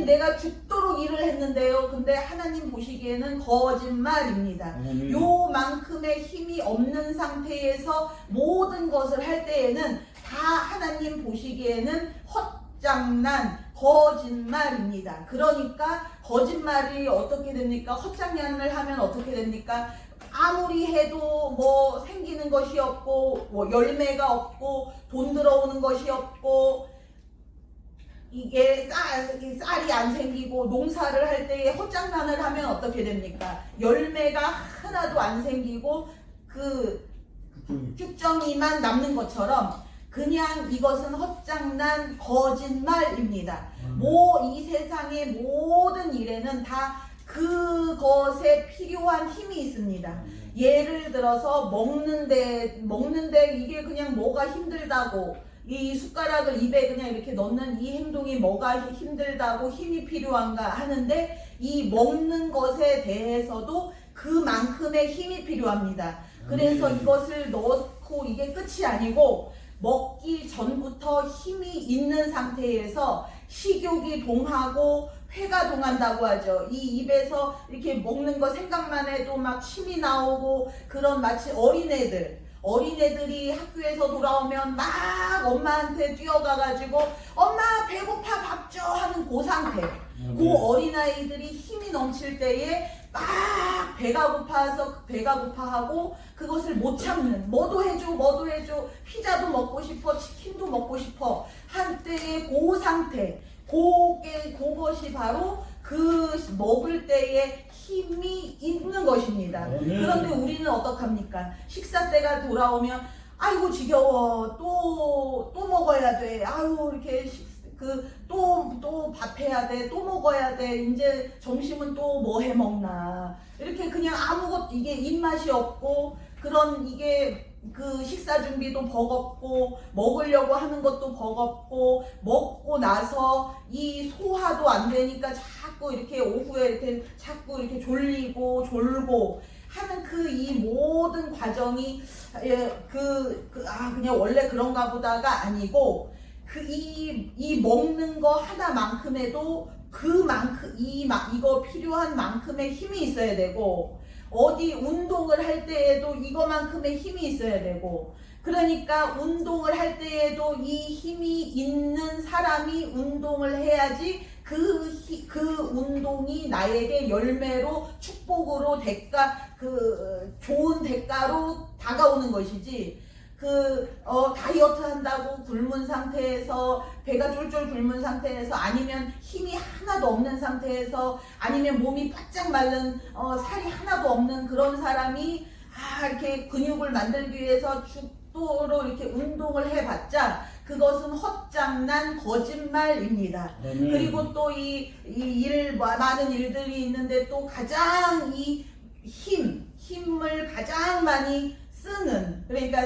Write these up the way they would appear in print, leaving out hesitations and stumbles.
내가 죽도록 일을 했는데요. 근데 하나님 보시기에는 거짓말입니다. 요만큼의 힘이 없는 상태에서 모든 것을 할 때에는 다 하나님 보시기에는 헛장난, 거짓말입니다. 그러니까 거짓말이 어떻게 됩니까? 헛장난을 하면 어떻게 됩니까? 아무리 해도 뭐 생기는 것이 없고 뭐 열매가 없고 돈 들어오는 것이 없고 이게 쌀이 안 생기고 농사를 할 때에 헛장난을 하면 어떻게 됩니까? 열매가 하나도 안 생기고 그 쭉정이만 남는 것처럼 그냥 이것은 헛장난 거짓말입니다. 이 세상의 모든 일에는 다 그것에 필요한 힘이 있습니다. 예를 들어서 먹는데 이게 그냥 뭐가 힘들다고 이 숟가락을 입에 그냥 이렇게 넣는 이 행동이 뭐가 힘들다고 힘이 필요한가 하는데 이 먹는 것에 대해서도 그만큼의 힘이 필요합니다. 그래서 이것을 넣고 이게 끝이 아니고 먹기 전부터 힘이 있는 상태에서 식욕이 동하고 회가 동한다고 하죠. 이 입에서 이렇게 먹는 거 생각만 해도 막 침이 나오고 그런 마치 어린애들이 학교에서 돌아오면 막 엄마한테 뛰어가가지고 엄마 배고파 밥 줘 하는 그 상태. 그 어린아이들이 힘이 넘칠 때에 막 배가 고파하고 그것을 못 참는 뭐도 해줘 피자도 먹고 싶어 치킨도 먹고 싶어 한 때의 그 상태 그것이 바로 그 먹을 때에 힘이 있는 것입니다. 그런데 우리는 어떡합니까? 식사 때가 돌아오면 아이고 지겨워 또 먹어야 돼 아유 이렇게 또 밥 해야 돼 또 먹어야 돼 이제 점심은 또 뭐 해 먹나 이렇게 그냥 아무것도 이게 입맛이 없고 그런 이게 그 식사 준비도 버겁고 먹으려고 하는 것도 버겁고 먹고 나서 이 소화도 안 되니까 자꾸 이렇게 오후에 이렇게 자꾸 이렇게 졸리고 졸고 하는 그 이 모든 과정이 그냥 원래 그런가 보다가 아니고 이 먹는 거 하나만큼에도 이거 필요한 만큼의 힘이 있어야 되고 어디 운동을 할 때에도 이거만큼의 힘이 있어야 되고 그러니까 운동을 할 때에도 이 힘이 있는 사람이 운동을 해야지 그 운동이 나에게 열매로 축복으로 좋은 대가로 다가오는 것이지 다이어트 한다고 굶은 상태에서 배가 쫄쫄 굶은 상태에서 아니면 힘이 하나도 없는 상태에서 아니면 몸이 바짝 마른 살이 하나도 없는 그런 사람이 이렇게 근육을 만들기 위해서 죽도록 이렇게 운동을 해봤자 그것은 헛장난 거짓말입니다. 그리고 또 많은 일들이 있는데 또 가장 이 힘을 가장 많이 쓰는 그러니까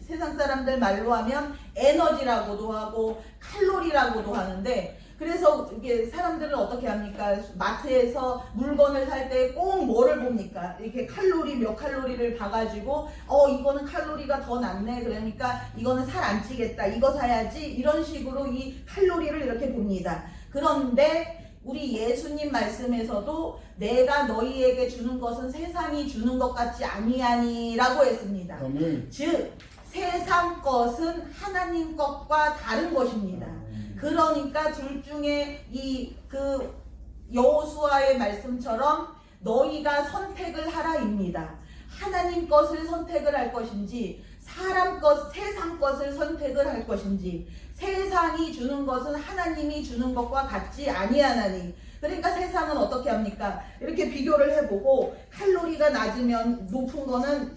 세상 사람들 말로 하면 에너지라고도 하고 칼로리라고도 하는데 그래서 이게 사람들은 어떻게 합니까? 마트에서 물건을 살 때 꼭 뭐를 봅니까? 이렇게 몇 칼로리를 봐가지고 이거는 칼로리가 더 낮네 그러니까 이거는 살 안 찌겠다 이거 사야지 이런 식으로 이 칼로리를 이렇게 봅니다. 그런데 우리 예수님 말씀에서도 내가 너희에게 주는 것은 세상이 주는 것 같지 아니하니라고 했습니다. 즉 세상 것은 하나님 것과 다른 것입니다. 그러니까 둘 중에 여호수아의 말씀처럼 너희가 선택을 하라입니다. 하나님 것을 선택을 할 것인지 세상 것을 선택을 할 것인지 세상이 주는 것은 하나님이 주는 것과 같지 아니하나니 그러니까 세상은 어떻게 합니까? 이렇게 비교를 해보고 칼로리가 낮으면 높은 거는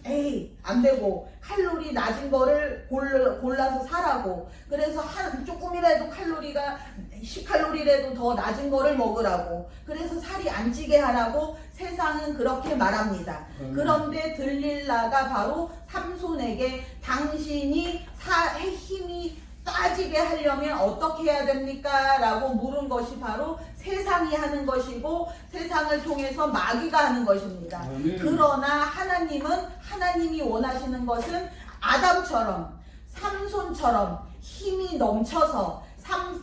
안 되고 칼로리 낮은 거를 골라서 사라고 그래서 조금이라도 칼로리가 10칼로리라도 더 낮은 거를 먹으라고 그래서 살이 안 찌게 하라고 세상은 그렇게 말합니다. 그런데 들릴라가 바로 삼손에게 당신이 힘이 따지게 하려면 어떻게 해야 됩니까? 라고 물은 것이 바로 세상이 하는 것이고 세상을 통해서 마귀가 하는 것입니다. 그러나 하나님이 원하시는 것은 아담처럼 삼손처럼 힘이 넘쳐서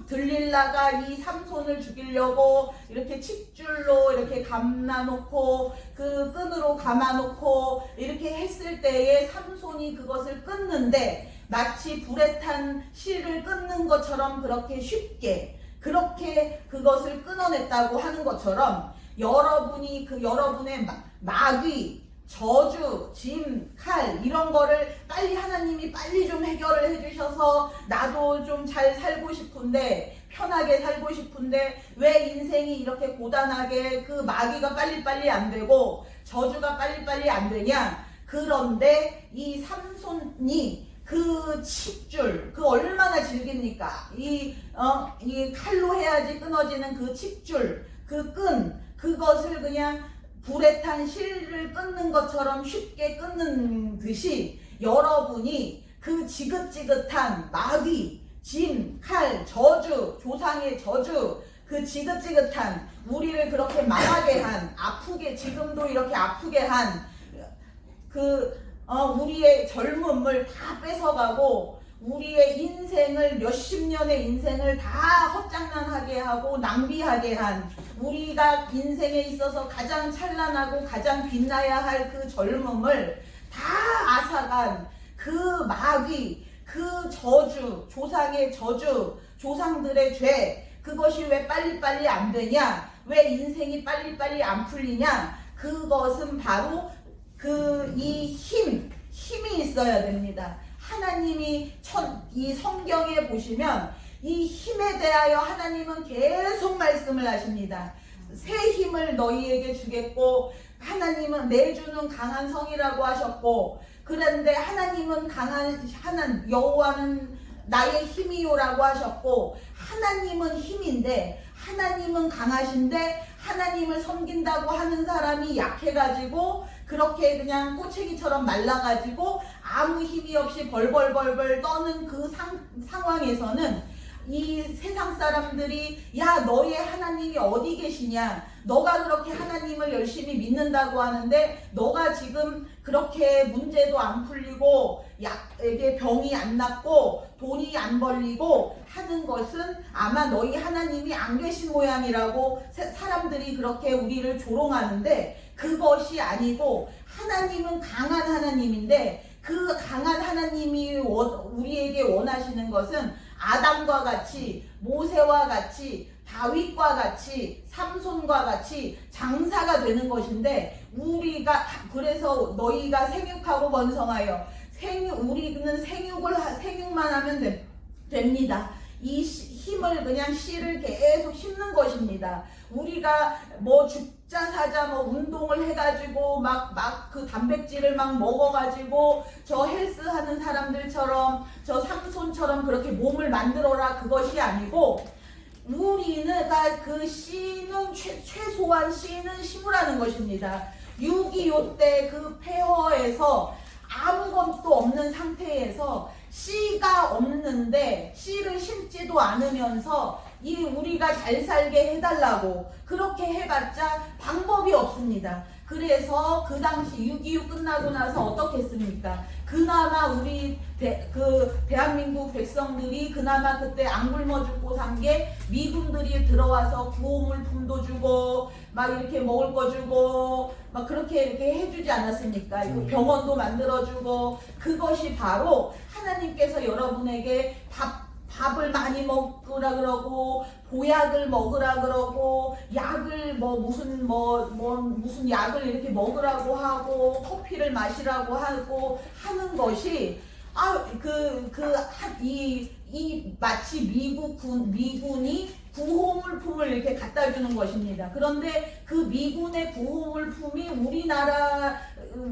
들릴라가 이 삼손을 죽이려고 이렇게 칡줄로 이렇게 감아놓고 그 끈으로 감아놓고 이렇게 했을 때에 삼손이 그것을 끊는데 마치 불에 탄 실을 끊는 것처럼 그렇게 쉽게 그렇게 그것을 끊어냈다고 하는 것처럼 여러분이 여러분의 마귀, 저주, 짐, 칼 이런 거를 빨리 하나님이 빨리 좀 해결을 해주셔서 나도 좀 잘 살고 싶은데 편하게 살고 싶은데 왜 인생이 이렇게 고단하게 그 마귀가 빨리빨리 안 되고 저주가 빨리빨리 안 되냐. 그런데 이 삼손이 그 칡줄, 그 얼마나 질깁니까? 이 칼로 해야지 끊어지는 그 칡줄, 그 끈, 그것을 그냥 불에 탄 실을 끊는 것처럼 쉽게 끊는 듯이 여러분이 그 지긋지긋한 마귀, 짐, 칼, 저주, 조상의 저주, 그 지긋지긋한 우리를 그렇게 망하게 한, 아프게, 지금도 이렇게 아프게 한 우리의 젊음을 다 뺏어가고 우리의 인생을 몇십 년의 인생을 다 헛장난하게 하고 낭비하게 한 우리가 인생에 있어서 가장 찬란하고 가장 빛나야 할 그 젊음을 다 앗아간 그 마귀, 그 저주, 조상의 저주, 조상들의 죄, 그것이 왜 빨리빨리 안 되냐? 왜 인생이 빨리빨리 안 풀리냐? 그것은 바로 이 힘이 있어야 됩니다. 하나님이 이 성경에 보시면 이 힘에 대하여 하나님은 계속 말씀을 하십니다. 새 힘을 너희에게 주겠고 하나님은 내주는 강한 성이라고 하셨고 그런데 하나님은 여호와는 나의 힘이요라고 하셨고 하나님은 힘인데 하나님은 강하신데 하나님을 섬긴다고 하는 사람이 약해가지고 그렇게 그냥 꼬챙이처럼 말라가지고 아무 힘이 없이 벌벌벌벌 떠는 그 상황에서는 이 세상 사람들이 야 너의 하나님이 어디 계시냐, 너가 그렇게 하나님을 열심히 믿는다고 하는데 너가 지금 그렇게 문제도 안 풀리고 약에게 병이 안 낫고 돈이 안 벌리고 하는 것은 아마 너희 하나님이 안 계신 모양이라고 사람들이 그렇게 우리를 조롱하는데 그것이 아니고 하나님은 강한 하나님인데 그 강한 하나님이 우리에게 원하시는 것은 아담과 같이 모세와 같이 다윗과 같이 삼손과 같이 장사가 되는 것인데 우리가 그래서 너희가 생육하고 번성하여 우리는 생육만 하면 됩니다. 이 힘을 그냥 씨를 계속 심는 것입니다. 우리가 뭐 죽자 사자 뭐 운동을 해가지고 막 그 단백질을 막 먹어가지고 저 헬스 하는 사람들처럼 저 삼손처럼 그렇게 몸을 만들어라 그것이 아니고 우리는 그 씨는 최소한 씨는 심으라는 것입니다. 6.25 때 그 폐허에서 아무것도 없는 상태에서 씨가 없는데 씨를 심지도 않으면서 우리가 잘 살게 해달라고 그렇게 해봤자 방법이 없습니다. 그래서 그 당시 6.25 끝나고 나서 어떻게 했습니까? 그나마 우리 대한민국 백성들이 그나마 그때 안 굶어 죽고 산 게 미군들이 들어와서 구호물품도 주고 막 이렇게 먹을 거 주고 막 그렇게 이렇게 해주지 않았습니까? 병원도 만들어주고 그것이 바로 하나님께서 여러분에게 밥을 많이 먹으라 그러고 보약을 먹으라 그러고 약을 무슨 약을 이렇게 먹으라고 하고 커피를 마시라고 하고 하는 것이 마치 미군이 구호물품을 이렇게 갖다 주는 것입니다. 그런데 그 미군의 구호물품이 우리나라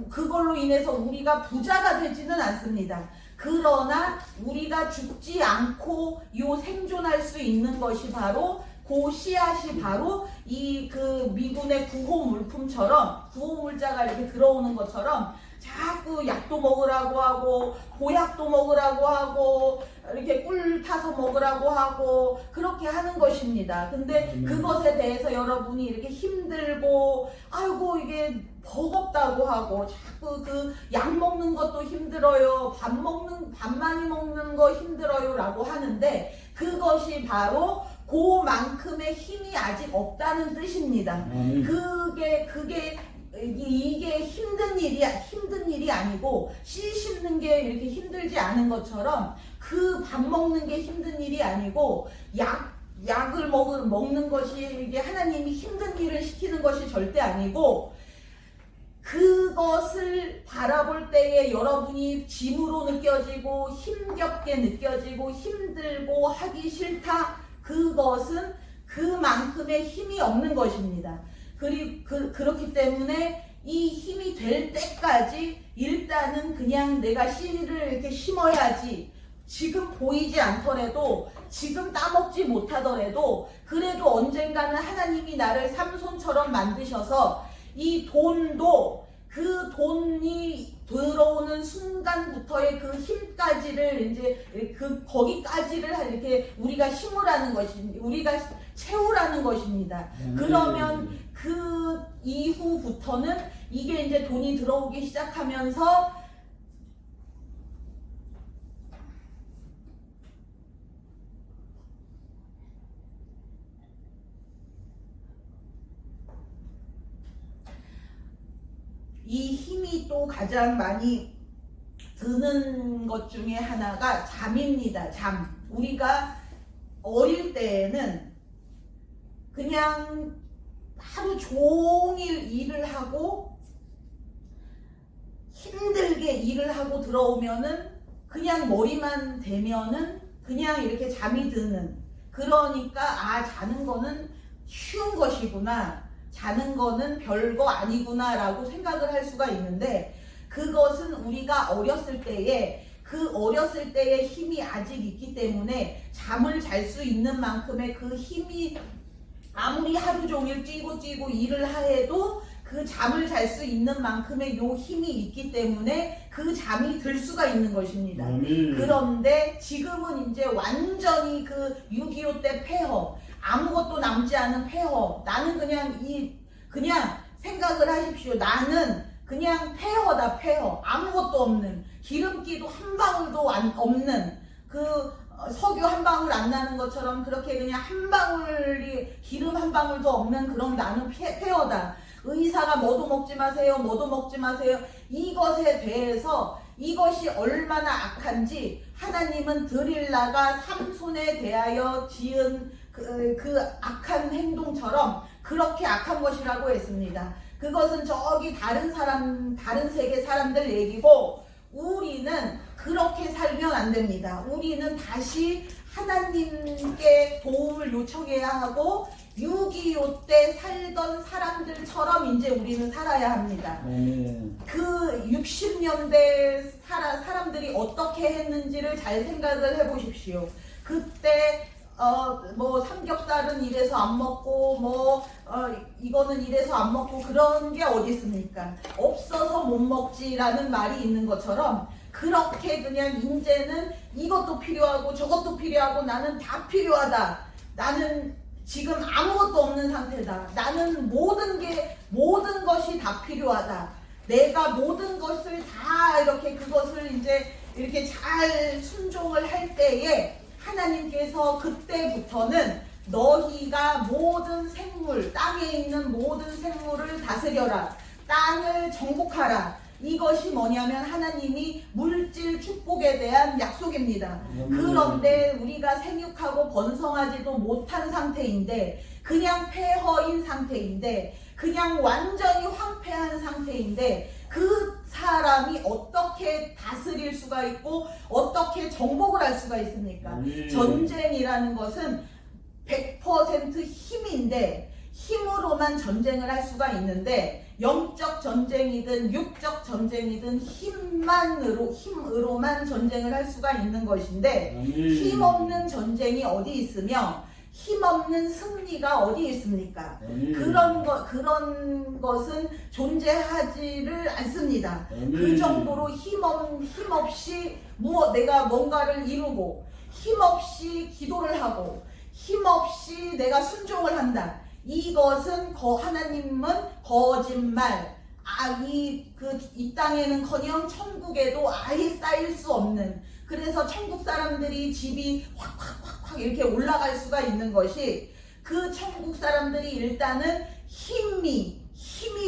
그걸로 인해서 우리가 부자가 되지는 않습니다. 그러나 우리가 죽지 않고 생존할 수 있는 것이 바로 그 씨앗이 바로 미군의 구호물품처럼 구호물자가 이렇게 들어오는 것처럼 자꾸 약도 먹으라고 하고 보약도 먹으라고 하고 이렇게 꿀 타서 먹으라고 하고 그렇게 하는 것입니다. 근데 그것에 대해서 여러분이 이렇게 힘들고 아이고 이게 버겁다고 하고 자꾸 그 약 먹는 것도 힘들어요. 밥 많이 먹는 거 힘들어요 라고 하는데 그것이 바로 그만큼의 힘이 아직 없다는 뜻입니다. 그게 이게 힘든 일이 아니고 씨 씹는 게 이렇게 힘들지 않은 것처럼 그 밥 먹는 게 힘든 일이 아니고 약을 먹는 것이 이게 하나님이 힘든 일을 시키는 것이 절대 아니고 그것을 바라볼 때에 여러분이 짐으로 느껴지고 힘겹게 느껴지고 힘들고 하기 싫다. 그것은 그만큼의 힘이 없는 것입니다. 그렇기 때문에 이 힘이 될 때까지 일단은 그냥 내가 씨를 이렇게 심어야지. 지금 보이지 않더라도 지금 따먹지 못하더라도 그래도 언젠가는 하나님이 나를 삼손처럼 만드셔서 이 돈도 그 돈이 들어오는 순간부터의 그 힘까지를 이제 거기까지를 이렇게 우리가 심으라는 것입니다. 우리가 채우라는 것입니다. 그러면 그 이후부터는 이게 이제 돈이 들어오기 시작하면서 이 힘이 또 가장 많이 드는 것 중에 하나가 잠입니다. 잠. 우리가 어릴 때에는 그냥 하루 종일 일을 하고 힘들게 일을 하고 들어오면은 그냥 머리만 대면은 그냥 이렇게 잠이 드는, 그러니까 자는 거는 쉬운 것이구나, 자는 거는 별거 아니구나 라고 생각을 할 수가 있는데, 그것은 우리가 어렸을 때에 그 어렸을 때의 힘이 아직 있기 때문에 잠을 잘 수 있는 만큼의 그 힘이 아무리 하루 종일 뛰고 일을 해도 그 잠을 잘 수 있는 만큼의 요 힘이 있기 때문에 그 잠이 들 수가 있는 것입니다. 그런데 지금은 이제 완전히 그 6.25 때 폐허, 아무것도 남지 않은 폐허. 나는 그냥 생각을 하십시오. 나는 그냥 폐허다, 폐허. 아무것도 없는, 기름기도 한 방울도 없는, 그 석유 한 방울 안 나는 것처럼 그렇게 그냥 한 방울이, 기름 한 방울도 없는 그런 나는 폐허다. 의사가 뭐도 먹지 마세요, 뭐도 먹지 마세요. 이것에 대해서 이것이 얼마나 악한지 하나님은 드릴라가 삼손에 대하여 지은 그 악한 행동처럼 그렇게 악한 것이라고 했습니다. 그것은 저기 다른 세계 사람들 얘기고, 우리는 그렇게 살면 안 됩니다. 우리는 다시 하나님께 도움을 요청해야 하고 6.25 때 살던 사람들처럼 이제 우리는 살아야 합니다. 그 60년대 사람들이 어떻게 했는지를 잘 생각을 해보십시오. 그때 뭐 삼겹살은 이래서 안 먹고 이거는 이래서 안 먹고 그런 게 어디 있습니까? 없어서 못 먹지라는 말이 있는 것처럼 그렇게 그냥 이제는 이것도 필요하고 저것도 필요하고 나는 다 필요하다. 나는 지금 아무것도 없는 상태다. 나는 모든 것이 다 필요하다. 내가 모든 것을 다 이렇게 그것을 이제 이렇게 잘 순종을 할 때에 하나님께서 그때부터는 너희가 모든 생물, 땅에 있는 모든 생물을 다스려라. 땅을 정복하라. 이것이 뭐냐면 하나님이 물질 축복에 대한 약속입니다. 그런데 우리가 생육하고 번성하지도 못한 상태인데, 그냥 폐허인 상태인데, 그냥 완전히 황폐한 상태인데, 그 사람이 어떻게 다스릴 수가 있고 어떻게 정복을 할 수가 있습니까? 전쟁이라는 것은 100% 힘인데, 힘으로만 전쟁을 할 수가 있는데, 영적 전쟁이든 육적 전쟁이든 힘으로만 전쟁을 할 수가 있는 것인데, 힘없는 전쟁이 어디 있으며 힘없는 승리가 어디 있습니까? 그런 것은 존재하지를 않습니다. 그 정도로 힘없이 내가 뭔가를 이루고, 힘없이 기도를 하고, 힘없이 내가 순종을 한다. 이것은 하나님은 거짓말, 이 땅에는커녕 천국에도 아예 쌓일 수 없는, 그래서 천국 사람들이 집이 확 이렇게 올라갈 수가 있는 것이, 그 천국 사람들이 일단은 힘이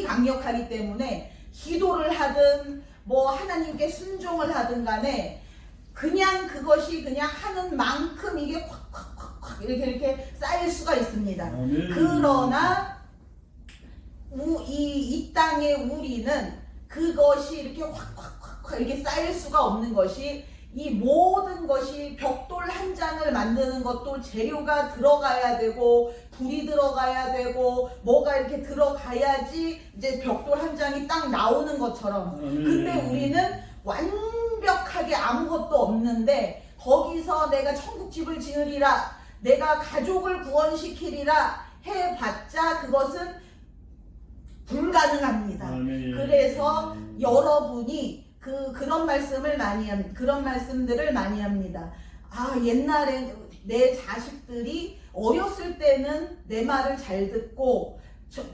강력하기 때문에 기도를 하든 하나님께 순종을 하든 간에 그냥 그것이 그냥 하는 만큼 이게 확 이렇게 쌓일 수가 있습니다. 그러나 이 땅의 우리는 그것이 이렇게 확 이렇게 쌓일 수가 없는 것이, 이 모든 것이 벽돌 한 장을 만드는 것도 재료가 들어가야 되고, 불이 들어가야 되고, 뭐가 이렇게 들어가야지 이제 벽돌 한 장이 딱 나오는 것처럼. 근데 우리는 완벽하게 아무것도 없는데 거기서 내가 천국집을 지으리라, 내가 가족을 구원시키리라 해봤자 그것은 불가능합니다. 그래서 여러분이 그런 말씀들을 많이 합니다. 옛날에 내 자식들이 어렸을 때는 내 말을 잘 듣고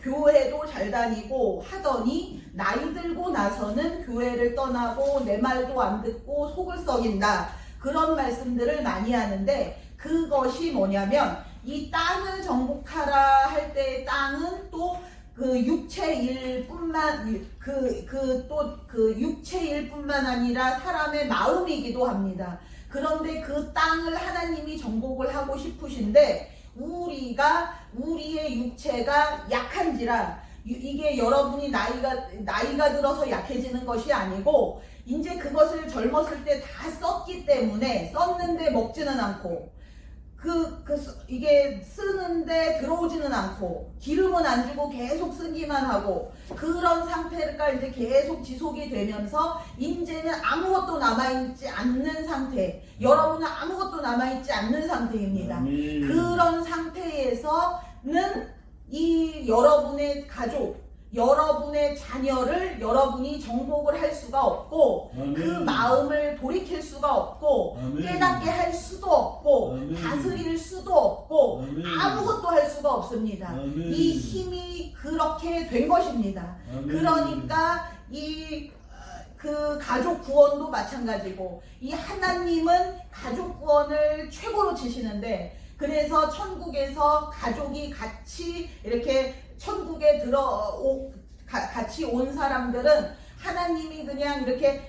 교회도 잘 다니고 하더니 나이 들고 나서는 교회를 떠나고 내 말도 안 듣고 속을 썩인다. 그런 말씀들을 많이 하는데, 그것이 뭐냐면 이 땅을 정복하라 할 때의 땅은 또 그 육체일 뿐만 아니라 사람의 마음이기도 합니다. 그런데 그 땅을 하나님이 정복을 하고 싶으신데, 우리의 육체가 약한지라, 이게 여러분이 나이가 들어서 약해지는 것이 아니고, 이제 그것을 젊었을 때 다 썼기 때문에, 썼는데 먹지는 않고, 이게 쓰는데 들어오지는 않고, 기름은 안 주고 계속 쓰기만 하고, 그런 상태가 이제 계속 지속이 되면서 이제는 아무것도 남아있지 않는 상태, 여러분은 아무것도 남아있지 않는 상태입니다. 그런 상태에서는 이 여러분의 가족, 여러분의 자녀를 여러분이 정복을 할 수가 없고, 그 마음을 돌이킬 수가 없고, 깨닫게 할 수도 없고, 다스릴 수도 없고, 아무것도 할 수가 없습니다. 이 힘이 그렇게 된 것입니다. 그러니까 그 가족 구원도 마찬가지고, 이 하나님은 가족 구원을 최고로 치시는데, 그래서 천국에서 가족이 같이 이렇게 천국에 같이 온 사람들은 하나님이 그냥 이렇게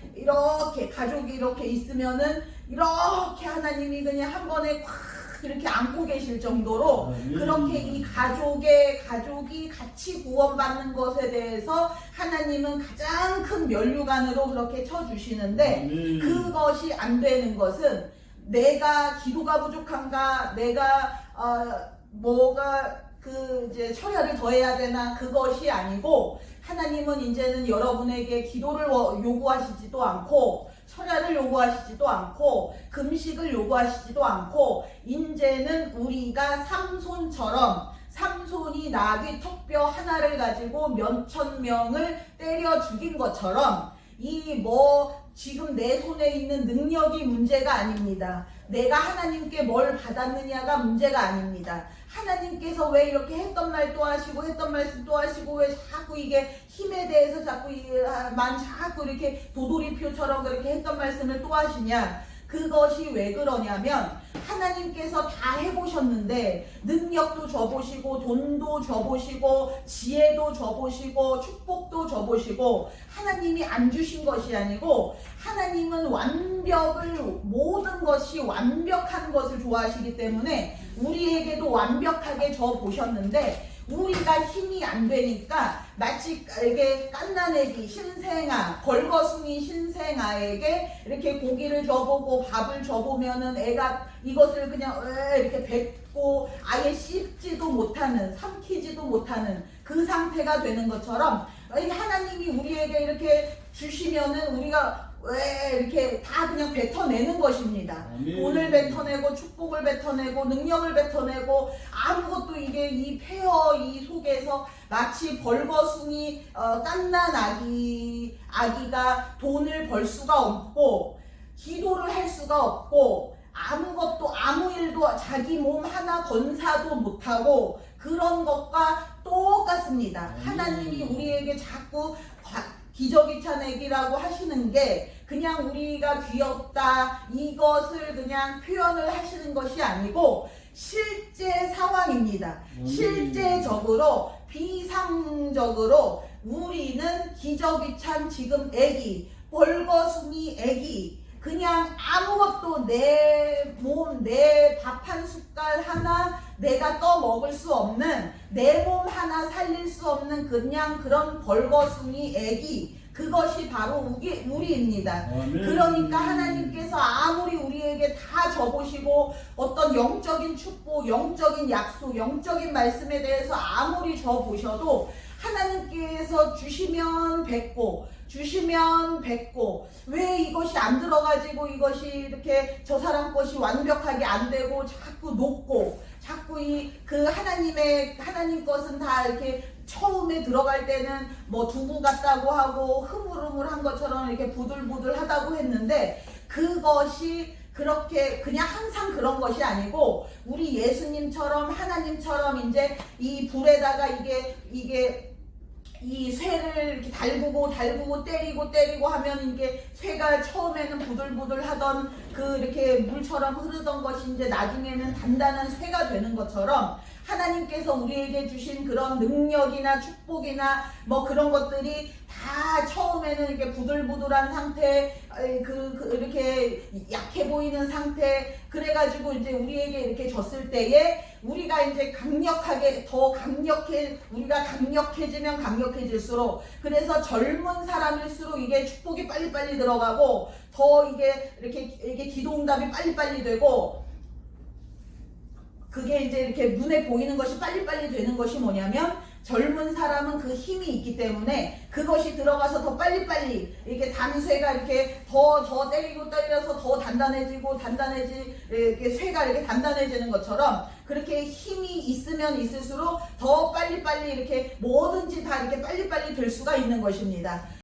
가족이 이렇게 있으면은 이렇게 하나님이 그냥 한 번에 콱 이렇게 안고 계실 정도로, 그렇게 이 가족이 같이 구원받는 것에 대해서 하나님은 가장 큰 면류관으로 그렇게 쳐주시는데, 그것이 안 되는 것은 내가 기도가 부족한가, 내가 이제 철야를 더 해야 되나, 그것이 아니고, 하나님은 이제는 여러분에게 기도를 요구하시지도 않고, 철야를 요구하시지도 않고, 금식을 요구하시지도 않고, 이제는 우리가 삼손처럼, 삼손이 나귀 턱뼈 하나를 가지고 몇천 명을 때려 죽인 것처럼, 지금 내 손에 있는 능력이 문제가 아닙니다. 내가 하나님께 뭘 받았느냐가 문제가 아닙니다. 하나님께서 왜 이렇게 했던 말 또 하시고 했던 말씀 또 하시고, 왜 자꾸 이게 힘에 대해서 자꾸 이렇게 도돌이표처럼 그렇게 했던 말씀을 또 하시냐? 그것이 왜 그러냐면, 하나님께서 다 해보셨는데, 능력도 줘보시고, 돈도 줘보시고, 지혜도 줘보시고, 축복도 줘보시고, 하나님이 안 주신 것이 아니고, 하나님은 모든 것이 완벽한 것을 좋아하시기 때문에 우리에게도 완벽하게 줘보셨는데, 우리가 힘이 안 되니까 마치 이렇게 갓난애기 신생아, 벌거숭이 신생아에게 이렇게 고기를 줘보고 밥을 줘보면은 애가 이것을 그냥 이렇게 뱉고 아예 씹지도 못하는, 삼키지도 못하는 그 상태가 되는 것처럼, 하나님이 우리에게 이렇게 주시면은 우리가 왜 이렇게 다 그냥 뱉어내는 것입니다. 아멘. 돈을 뱉어내고 축복을 뱉어내고 능력을 뱉어내고 아무것도 이게 이 폐허 이 속에서 마치 벌거숭이 갓난 아기가 돈을 벌 수가 없고 기도를 할 수가 없고 아무것도 아무 일도 자기 몸 하나 건사도 못하고 그런 것과 똑같습니다. 하나님이 우리에게 자꾸 기저귀 차내기라고 하시는 게 그냥 우리가 귀엽다 이것을 그냥 표현을 하시는 것이 아니고 실제 상황입니다. 실제적으로 비상적으로 우리는 기저귀 찬 지금 애기 벌거숭이 애기 그냥 아무것도 내 몸, 내 밥 한 숟갈 하나 내가 떠먹을 수 없는 내 몸 하나 살릴 수 없는 그냥 그런 벌거숭이 애기 그것이 바로 우리입니다. 그러니까 하나님께서 아무리 우리에게 다 줘보시고 어떤 영적인 축복, 영적인 약속, 영적인 말씀에 대해서 아무리 줘보셔도 하나님께서 주시면 뱉고 왜 이것이 안 들어가지고 이것이 이렇게 저 사람 것이 완벽하게 안 되고 자꾸 녹고 자꾸 그 하나님 것은 다 이렇게 처음에 들어갈 때는 뭐 두부 같다고 하고 흐물흐물한 것처럼 이렇게 부들부들하다고 했는데 그것이 그렇게 그냥 항상 그런 것이 아니고 우리 예수님처럼 하나님처럼 이제 이 불에다가 이게 이 쇠를 이렇게 달구고 때리고 하면 이게 쇠가 처음에는 부들부들 하던 그 이렇게 물처럼 흐르던 것이 이제 나중에는 단단한 쇠가 되는 것처럼 하나님께서 우리에게 주신 그런 능력이나 축복이나 뭐 그런 것들이 다 처음에는 이렇게 부들부들한 상태, 이렇게 약해 보이는 상태, 그래가지고 이제 우리에게 이렇게 줬을 때에 우리가 이제 우리가 강력해지면 강력해질수록 그래서 젊은 사람일수록 이게 축복이 빨리빨리 들어가고 더 이게 기도응답이 빨리빨리 되고 그게 이제 이렇게 눈에 보이는 것이 빨리빨리 되는 것이 뭐냐면 젊은 사람은 그 힘이 있기 때문에 그것이 들어가서 더 빨리빨리 이렇게 단쇠가 이렇게 더 때려서 더 이렇게 쇠가 이렇게 단단해지는 것처럼 그렇게 힘이 있으면 있을수록 더 빨리빨리 이렇게 뭐든지 다 이렇게 빨리빨리 될 수가 있는 것입니다.